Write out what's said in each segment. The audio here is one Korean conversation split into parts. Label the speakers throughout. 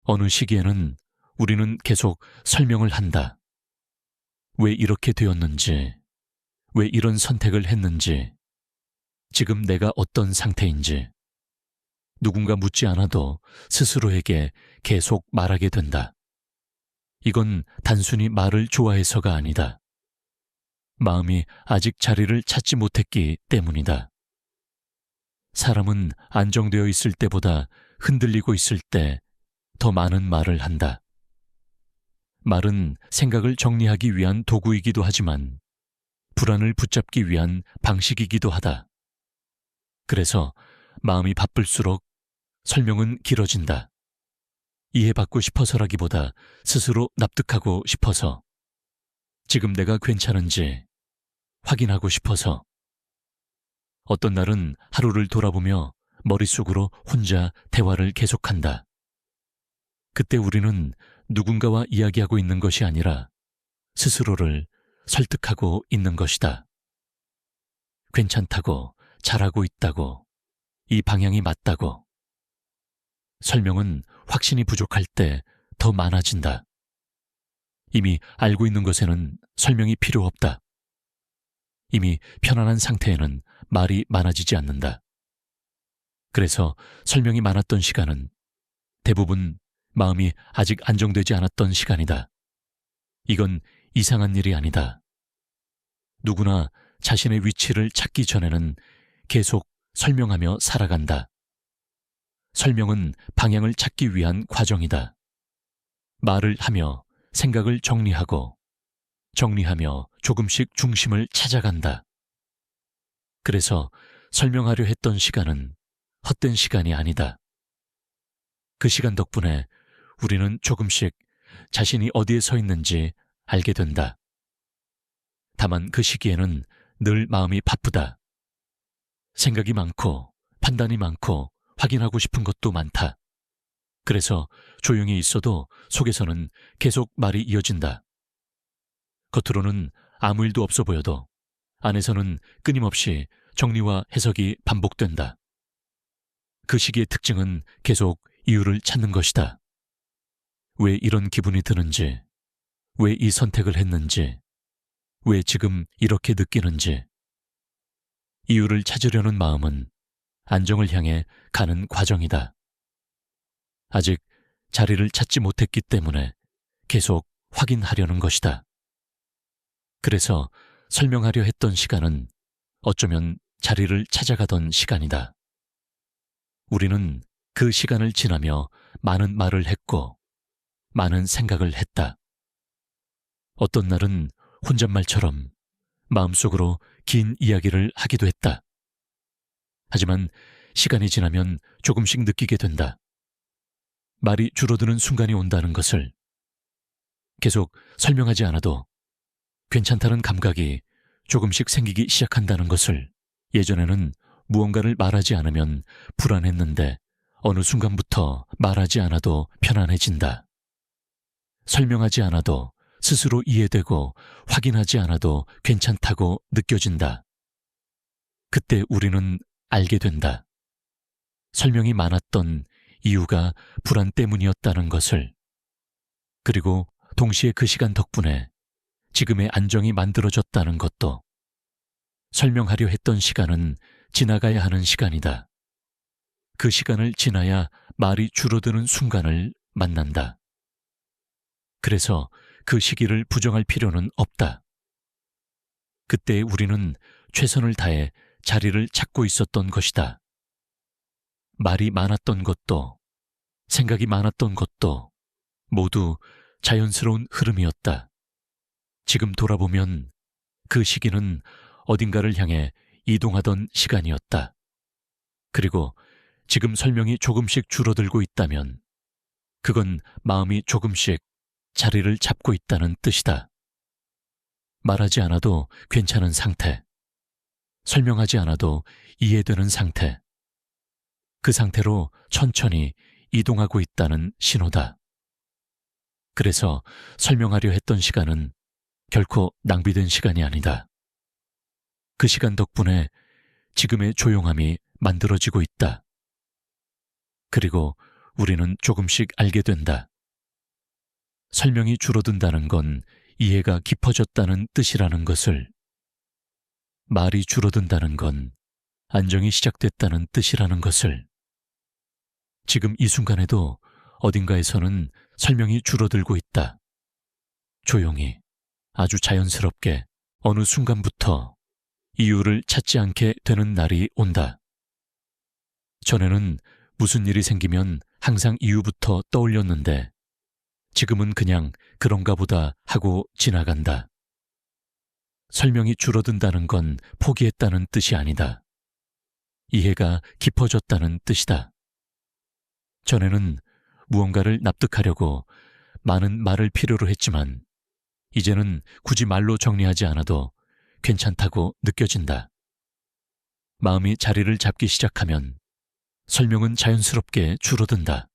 Speaker 1: 어느 시기에는 우리는 계속 설명을 한다. 왜 이렇게 되었는지, 왜 이런 선택을 했는지, 지금 내가 어떤 상태인지, 누군가 묻지 않아도 스스로에게 계속 말하게 된다. 이건 단순히 말을 좋아해서가 아니다. 마음이 아직 자리를 찾지 못했기 때문이다. 사람은 안정되어 있을 때보다 흔들리고 있을 때 더 많은 말을 한다. 말은 생각을 정리하기 위한 도구이기도 하지만 불안을 붙잡기 위한 방식이기도 하다. 그래서 마음이 바쁠수록 설명은 길어진다. 이해받고 싶어서라기보다 스스로 납득하고 싶어서, 지금 내가 괜찮은지 확인하고 싶어서. 어떤 날은 하루를 돌아보며 머릿속으로 혼자 대화를 계속한다. 그때 우리는 누군가와 이야기하고 있는 것이 아니라 스스로를 설득하고 있는 것이다. 괜찮다고, 잘하고 있다고, 이 방향이 맞다고. 설명은 확신이 부족할 때 더 많아진다. 이미 알고 있는 것에는 설명이 필요 없다. 이미 편안한 상태에는 말이 많아지지 않는다. 그래서 설명이 많았던 시간은 대부분 마음이 아직 안정되지 않았던 시간이다. 이건 이상한 일이 아니다. 누구나 자신의 위치를 찾기 전에는 계속 설명하며 살아간다. 설명은 방향을 찾기 위한 과정이다. 말을 하며 생각을 정리하고, 정리하며 조금씩 중심을 찾아간다. 그래서 설명하려 했던 시간은 헛된 시간이 아니다. 그 시간 덕분에 우리는 조금씩 자신이 어디에 서 있는지 알게 된다. 다만 그 시기에는 늘 마음이 바쁘다. 생각이 많고, 판단이 많고, 확인하고 싶은 것도 많다. 그래서 조용히 있어도 속에서는 계속 말이 이어진다. 겉으로는 아무 일도 없어 보여도 안에서는 끊임없이 정리와 해석이 반복된다. 그 시기의 특징은 계속 이유를 찾는 것이다. 왜 이런 기분이 드는지, 왜 이 선택을 했는지, 왜 지금 이렇게 느끼는지. 이유를 찾으려는 마음은 안정을 향해 가는 과정이다. 아직 자리를 찾지 못했기 때문에 계속 확인하려는 것이다. 그래서 설명하려 했던 시간은 어쩌면 자리를 찾아가던 시간이다. 우리는 그 시간을 지나며 많은 말을 했고, 많은 생각을 했다. 어떤 날은 혼잣말처럼 마음속으로 긴 이야기를 하기도 했다. 하지만 시간이 지나면 조금씩 느끼게 된다. 말이 줄어드는 순간이 온다는 것을. 계속 설명하지 않아도 괜찮다는 감각이 조금씩 생기기 시작한다는 것을. 예전에는 무언가를 말하지 않으면 불안했는데 어느 순간부터 말하지 않아도 편안해진다. 설명하지 않아도 스스로 이해되고 확인하지 않아도 괜찮다고 느껴진다. 그때 우리는 알게 된다. 설명이 많았던 이유가 불안 때문이었다는 것을. 그리고 동시에 그 시간 덕분에 지금의 안정이 만들어졌다는 것도. 설명하려 했던 시간은 지나가야 하는 시간이다. 그 시간을 지나야 말이 줄어드는 순간을 만난다. 그래서 그 시기를 부정할 필요는 없다. 그때 우리는 최선을 다해 자리를 찾고 있었던 것이다. 말이 많았던 것도, 생각이 많았던 것도 모두 자연스러운 흐름이었다. 지금 돌아보면 그 시기는 어딘가를 향해 이동하던 시간이었다. 그리고 지금 설명이 조금씩 줄어들고 있다면 그건 마음이 조금씩 자리를 잡고 있다는 뜻이다. 말하지 않아도 괜찮은 상태, 설명하지 않아도 이해되는 상태, 그 상태로 천천히 이동하고 있다는 신호다. 그래서 설명하려 했던 시간은 결코 낭비된 시간이 아니다. 그 시간 덕분에 지금의 조용함이 만들어지고 있다. 그리고 우리는 조금씩 알게 된다. 설명이 줄어든다는 건 이해가 깊어졌다는 뜻이라는 것을, 말이 줄어든다는 건 안정이 시작됐다는 뜻이라는 것을, 지금 이 순간에도 어딘가에서는 설명이 줄어들고 있다. 조용히, 아주 자연스럽게 어느 순간부터 이유를 찾지 않게 되는 날이 온다. 전에는 무슨 일이 생기면 항상 이유부터 떠올렸는데 지금은 그냥 그런가 보다 하고 지나간다. 설명이 줄어든다는 건 포기했다는 뜻이 아니다. 이해가 깊어졌다는 뜻이다. 전에는 무언가를 납득하려고 많은 말을 필요로 했지만 이제는 굳이 말로 정리하지 않아도 괜찮다고 느껴진다. 마음이 자리를 잡기 시작하면 설명은 자연스럽게 줄어든다.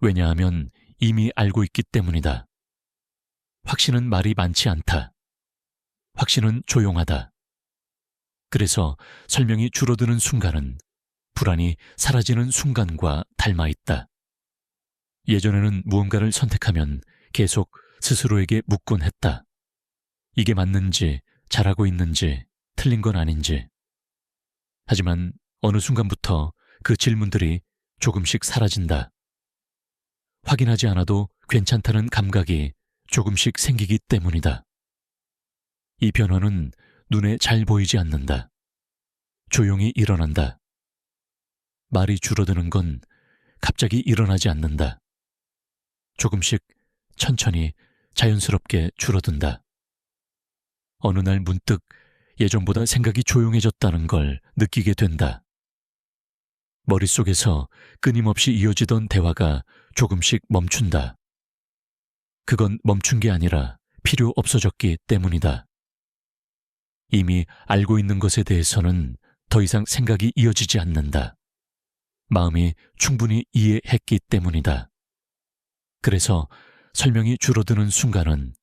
Speaker 1: 왜냐하면 이미 알고 있기 때문이다. 확신은 말이 많지 않다. 확신은 조용하다. 그래서 설명이 줄어드는 순간은 불안이 사라지는 순간과 닮아 있다. 예전에는 무언가를 선택하면 계속 스스로에게 묻곤 했다. 이게 맞는지, 잘하고 있는지, 틀린 건 아닌지. 하지만 어느 순간부터 그 질문들이 조금씩 사라진다. 확인하지 않아도 괜찮다는 감각이 조금씩 생기기 때문이다. 이 변화는 눈에 잘 보이지 않는다. 조용히 일어난다. 말이 줄어드는 건 갑자기 일어나지 않는다. 조금씩 천천히 자연스럽게 줄어든다. 어느 날 문득 예전보다 생각이 조용해졌다는 걸 느끼게 된다. 머릿속에서 끊임없이 이어지던 대화가 조금씩 멈춘다. 그건 멈춘 게 아니라 필요 없어졌기 때문이다. 이미 알고 있는 것에 대해서는 더 이상 생각이 이어지지 않는다. 마음이 충분히 이해했기 때문이다. 그래서 설명이 줄어드는 순간은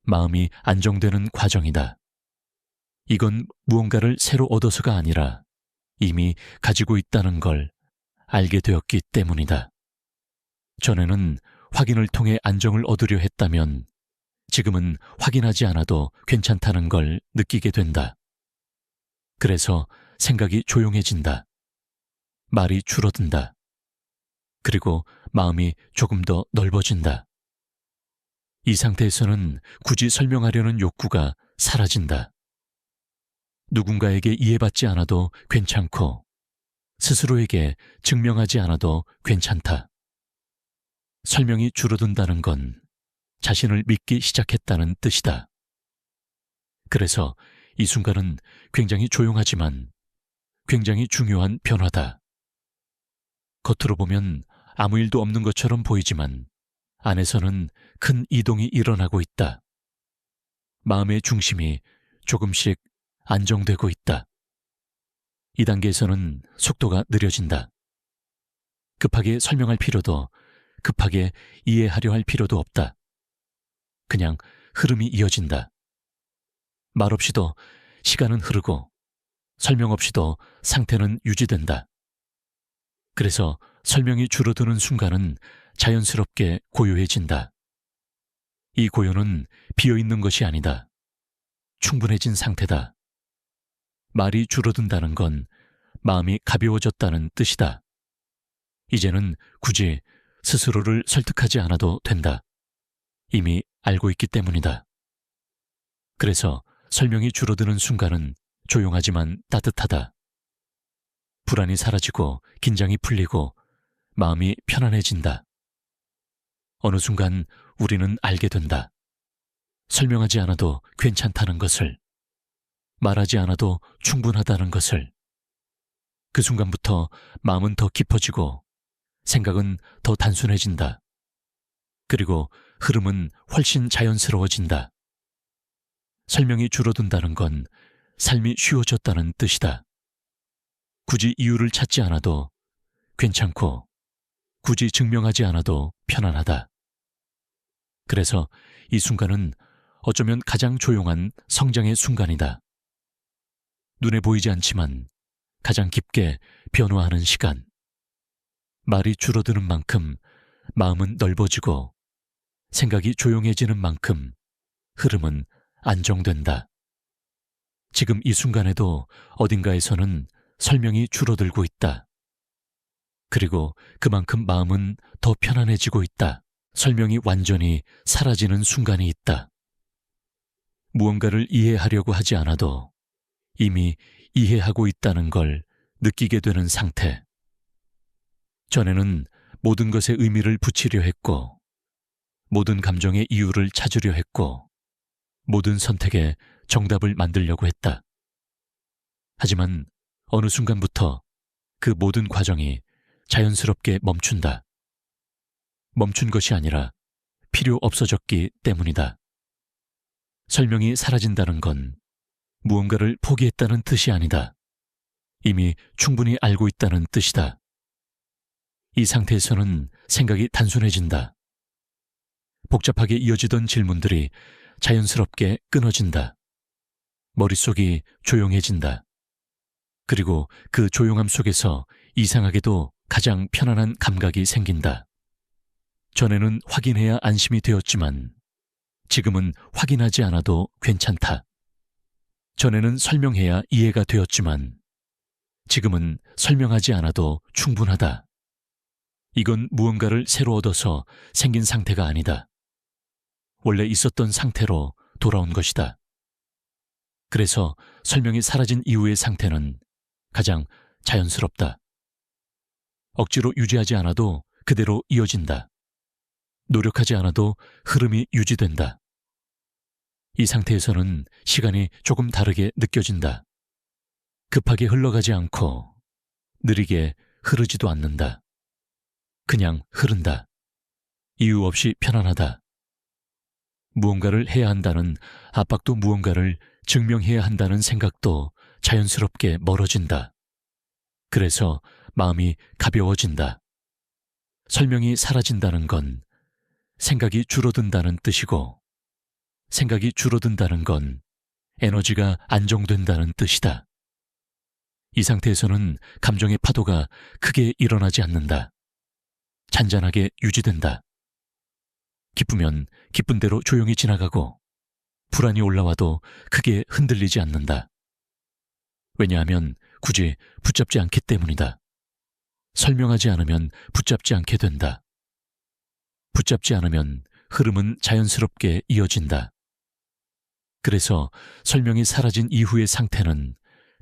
Speaker 1: 마음이 안정되는 과정이다. 이건 무언가를 새로 얻어서가 아니라 이미 가지고 있다는 걸 알게 되었기 때문이다. 전에는 확인을 통해 안정을 얻으려 했다면 지금은 확인하지 않아도 괜찮다는 걸 느끼게 된다. 그래서 생각이 조용해진다. 말이 줄어든다. 그리고 마음이 조금 더 넓어진다. 이 상태에서는 굳이 설명하려는 욕구가 사라진다. 누군가에게 이해받지 않아도 괜찮고 스스로에게 증명하지 않아도 괜찮다. 설명이 줄어든다는 건 자신을 믿기 시작했다는 뜻이다. 그래서 이 순간은 굉장히 조용하지만 굉장히 중요한 변화다. 겉으로 보면 아무 일도 없는 것처럼 보이지만 안에서는 큰 이동이 일어나고 있다. 마음의 중심이 조금씩 안정되고 있다. 이 단계에서는 속도가 느려진다. 급하게 설명할 필요도, 급하게 이해하려 할 필요도 없다. 그냥 흐름이 이어진다. 말 없이도 시간은 흐르고 설명 없이도 상태는 유지된다. 그래서 설명이 줄어드는 순간은 자연스럽게 고요해진다. 이 고요는 비어있는 것이 아니다. 충분해진 상태다. 말이 줄어든다는 건 마음이 가벼워졌다는 뜻이다. 이제는 굳이 스스로를 설득하지 않아도 된다. 이미 알고 있기 때문이다. 그래서 설명이 줄어드는 순간은 조용하지만 따뜻하다. 불안이 사라지고 긴장이 풀리고 마음이 편안해진다. 어느 순간 우리는 알게 된다. 설명하지 않아도 괜찮다는 것을, 말하지 않아도 충분하다는 것을. 그 순간부터 마음은 더 깊어지고 생각은 더 단순해진다. 그리고 흐름은 훨씬 자연스러워진다. 설명이 줄어든다는 건 삶이 쉬워졌다는 뜻이다. 굳이 이유를 찾지 않아도 괜찮고 굳이 증명하지 않아도 편안하다. 그래서 이 순간은 어쩌면 가장 조용한 성장의 순간이다. 눈에 보이지 않지만 가장 깊게 변화하는 시간. 말이 줄어드는 만큼 마음은 넓어지고 생각이 조용해지는 만큼 흐름은 안정된다. 지금 이 순간에도 어딘가에서는 설명이 줄어들고 있다. 그리고 그만큼 마음은 더 편안해지고 있다. 설명이 완전히 사라지는 순간이 있다. 무언가를 이해하려고 하지 않아도 이미 이해하고 있다는 걸 느끼게 되는 상태. 전에는 모든 것에 의미를 붙이려 했고, 모든 감정의 이유를 찾으려 했고, 모든 선택에 정답을 만들려고 했다. 하지만 어느 순간부터 그 모든 과정이 자연스럽게 멈춘다. 멈춘 것이 아니라 필요 없어졌기 때문이다. 설명이 사라진다는 건 무언가를 포기했다는 뜻이 아니다. 이미 충분히 알고 있다는 뜻이다. 이 상태에서는 생각이 단순해진다. 복잡하게 이어지던 질문들이 자연스럽게 끊어진다. 머릿속이 조용해진다. 그리고 그 조용함 속에서 이상하게도 가장 편안한 감각이 생긴다. 전에는 확인해야 안심이 되었지만 지금은 확인하지 않아도 괜찮다. 전에는 설명해야 이해가 되었지만 지금은 설명하지 않아도 충분하다. 이건 무언가를 새로 얻어서 생긴 상태가 아니다. 원래 있었던 상태로 돌아온 것이다. 그래서 설명이 사라진 이후의 상태는 가장 자연스럽다. 억지로 유지하지 않아도 그대로 이어진다. 노력하지 않아도 흐름이 유지된다. 이 상태에서는 시간이 조금 다르게 느껴진다. 급하게 흘러가지 않고 느리게 흐르지도 않는다. 그냥 흐른다. 이유 없이 편안하다. 무언가를 해야 한다는 압박도 무언가를 증명해야 한다는 생각도 자연스럽게 멀어진다. 그래서 마음이 가벼워진다. 설명이 사라진다는 건 생각이 줄어든다는 뜻이고, 생각이 줄어든다는 건 에너지가 안정된다는 뜻이다. 이 상태에서는 감정의 파도가 크게 일어나지 않는다. 잔잔하게 유지된다. 기쁘면 기쁜 대로 조용히 지나가고, 불안이 올라와도 크게 흔들리지 않는다. 왜냐하면 굳이 붙잡지 않기 때문이다. 설명하지 않으면 붙잡지 않게 된다. 붙잡지 않으면 흐름은 자연스럽게 이어진다. 그래서 설명이 사라진 이후의 상태는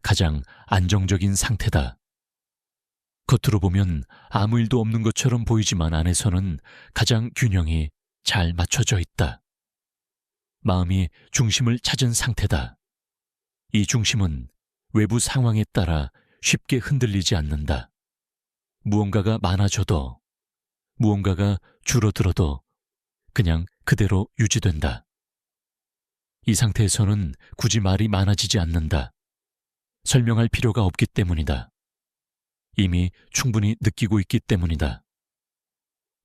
Speaker 1: 가장 안정적인 상태다. 겉으로 보면 아무 일도 없는 것처럼 보이지만 안에서는 가장 균형이 잘 맞춰져 있다. 마음이 중심을 찾은 상태다. 이 중심은 외부 상황에 따라 쉽게 흔들리지 않는다. 무언가가 많아져도, 무언가가 줄어들어도 그냥 그대로 유지된다. 이 상태에서는 굳이 말이 많아지지 않는다. 설명할 필요가 없기 때문이다. 이미 충분히 느끼고 있기 때문이다.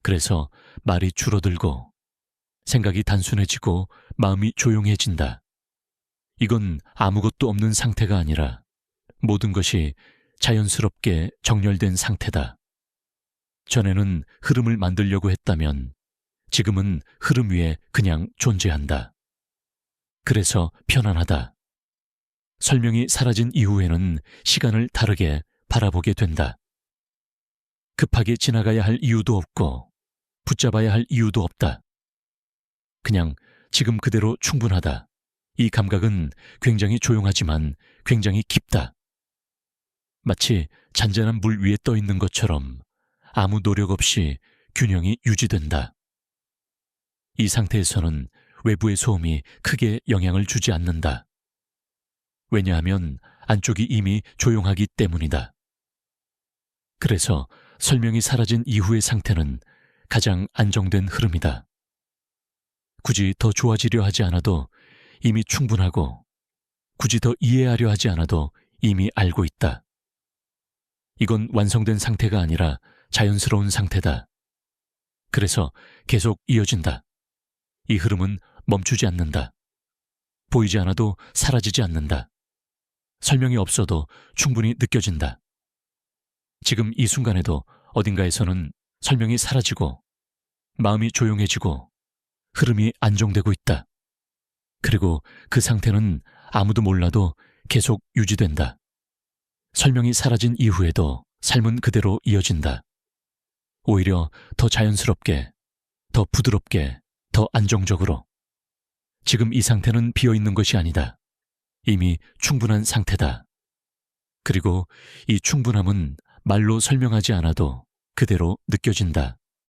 Speaker 1: 그래서 말이 줄어들고 생각이 단순해지고 마음이 조용해진다. 이건 아무것도 없는 상태가 아니라 모든 것이 자연스럽게 정렬된 상태다. 전에는 흐름을 만들려고 했다면 지금은 흐름 위에 그냥 존재한다. 그래서 편안하다. 설명이 사라진 이후에는 시간을 다르게 바라보게 된다. 급하게 지나가야 할 이유도 없고 붙잡아야 할 이유도 없다. 그냥 지금 그대로 충분하다. 이 감각은 굉장히 조용하지만 굉장히 깊다. 마치 잔잔한 물 위에 떠 있는 것처럼 아무 노력 없이 균형이 유지된다. 이 상태에서는 외부의 소음이 크게 영향을 주지 않는다. 왜냐하면 안쪽이 이미 조용하기 때문이다. 그래서 설명이 사라진 이후의 상태는 가장 안정된 흐름이다. 굳이 더 좋아지려 하지 않아도 이미 충분하고, 굳이 더 이해하려 하지 않아도 이미 알고 있다. 이건 완성된 상태가 아니라 자연스러운 상태다. 그래서 계속 이어진다. 이 흐름은 멈추지 않는다. 보이지 않아도 사라지지 않는다. 설명이 없어도 충분히 느껴진다. 지금 이 순간에도 어딘가에서는 설명이 사라지고 마음이 조용해지고 흐름이 안정되고 있다. 그리고 그 상태는 아무도 몰라도 계속 유지된다. 설명이 사라진 이후에도 삶은 그대로 이어진다. 오히려 더 자연스럽게, 더 부드럽게, 더 안정적으로. 지금 이 상태는 비어있는 것이 아니다. 이미 충분한 상태다. 그리고 이 충분함은 말로 설명하지 않아도 그대로 느껴진다.